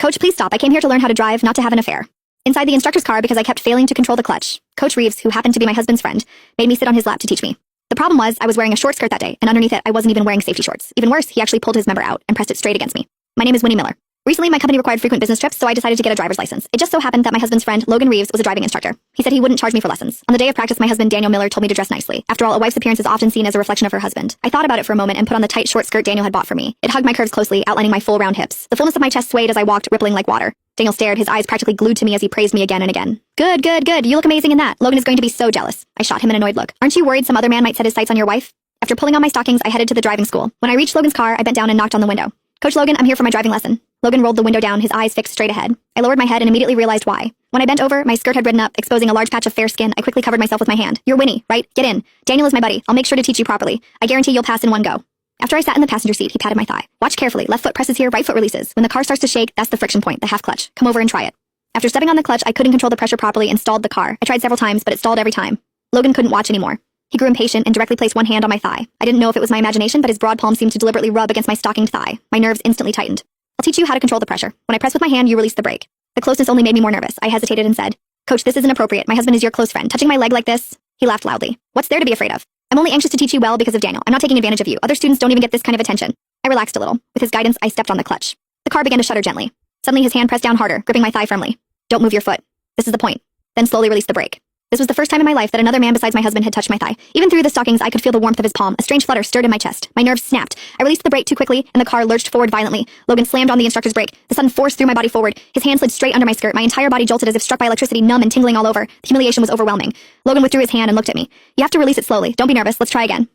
Coach, please stop. I came here to learn how to drive, not to have an affair. Inside the instructor's car because I kept failing to control the clutch. Coach Reeves, who happened to be my husband's friend, made me sit on his lap to teach me. The problem was I was wearing a short skirt that day, and underneath it I wasn't even wearing safety shorts. Even worse, he actually pulled his member out and pressed it straight against me. My name is Winnie Miller. Recently, my company required frequent business trips, so I decided to get a driver's license. It just so happened that my husband's friend, Logan Reeves, was a driving instructor. He said he wouldn't charge me for lessons. On the day of practice, my husband, Daniel Miller, told me to dress nicely. After all, a wife's appearance is often seen as a reflection of her husband. I thought about it for a moment and put on the tight short skirt Daniel had bought for me. It hugged my curves closely, outlining my full round hips. The fullness of my chest swayed as I walked, rippling like water. Daniel stared, his eyes practically glued to me as he praised me again and again. Good, good, good. You look amazing in that. Logan is going to be so jealous. I shot him an annoyed look. Aren't you worried some other man might set his sights on your wife? After pulling on my stockings, I headed to the driving school. When I reached Logan's car, I bent down and knocked on the window. Coach Logan, I'm here for my driving lesson. Logan rolled the window down, his eyes fixed straight ahead. I lowered my head and immediately realized why. When I bent over, my skirt had ridden up, exposing a large patch of fair skin. I quickly covered myself with my hand. You're Winnie, right? Get in. Daniel is my buddy. I'll make sure to teach you properly. I guarantee you'll pass in one go. After I sat in the passenger seat, he patted my thigh. Watch carefully. Left foot presses here, right foot releases. When the car starts to shake, that's the friction point, the half clutch. Come over and try it. After stepping on the clutch, I couldn't control the pressure properly and stalled the car. I tried several times, but it stalled every time. Logan couldn't watch anymore. He grew impatient and directly placed one hand on my thigh. I didn't know if it was my imagination, but his broad palm seemed to deliberately rub against my stockinged thigh. My nerves instantly tightened. I'll teach you how to control the pressure. When I press with my hand, you release the brake. The closeness only made me more nervous. I hesitated and said, Coach, this isn't appropriate. My husband is your close friend. Touching my leg like this? He laughed loudly. What's there to be afraid of? I'm only anxious to teach you well because of Daniel. I'm not taking advantage of you. Other students don't even get this kind of attention. I relaxed a little. With his guidance, I stepped on the clutch. The car began to shudder gently. Suddenly, his hand pressed down harder, gripping my thigh firmly. Don't move your foot. This is the point. Then slowly release the brake. This was the first time in my life that another man besides my husband had touched my thigh. Even through the stockings, I could feel the warmth of his palm. A strange flutter stirred in my chest. My nerves snapped. I released the brake too quickly, and the car lurched forward violently. Logan slammed on the instructor's brake. The sudden force threw my body forward. His hand slid straight under my skirt. My entire body jolted as if struck by electricity, numb and tingling all over. The humiliation was overwhelming. Logan withdrew his hand and looked at me. You have to release it slowly. Don't be nervous. Let's try again.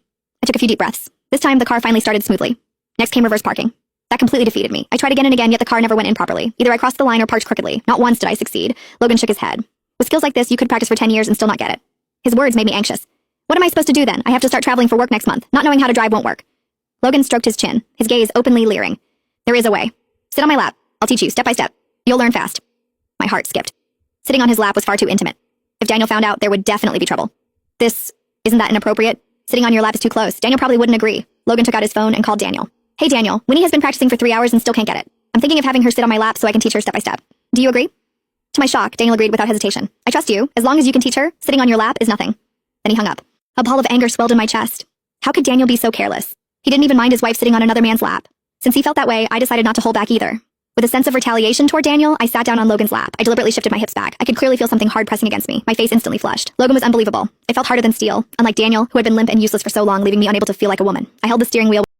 I took a few deep breaths. This time, the car finally started smoothly. Next came reverse parking. That completely defeated me. I tried again and again, yet the car never went in properly. Either I crossed the line or parked crookedly. Not once did I succeed. Logan shook his head. With skills like this, you could practice for 10 years and still not get it. His words made me anxious. What am I supposed to do then? I have to start traveling for work next month. Not knowing how to drive won't work. Logan stroked his chin, his gaze openly leering. There is a way. Sit on my lap. I'll teach you, step by step. You'll learn fast. My heart skipped. Sitting on his lap was far too intimate. If Daniel found out, there would definitely be trouble. Isn't that inappropriate? Sitting on your lap is too close. Daniel probably wouldn't agree. Logan took out his phone and called Daniel. Hey Daniel, Winnie has been practicing for 3 hours and still can't get it. I'm thinking of having her sit on my lap so I can teach her step by step. Do you agree? To my shock, Daniel agreed without hesitation. I trust you. As long as you can teach her, sitting on your lap is nothing. Then he hung up. A ball of anger swelled in my chest. How could Daniel be so careless? He didn't even mind his wife sitting on another man's lap. Since he felt that way, I decided not to hold back either. With a sense of retaliation toward Daniel, I sat down on Logan's lap. I deliberately shifted my hips back. I could clearly feel something hard pressing against me. My face instantly flushed. Logan was unbelievable. I felt harder than steel, unlike Daniel, who had been limp and useless for so long, leaving me unable to feel like a woman. I held the steering wheel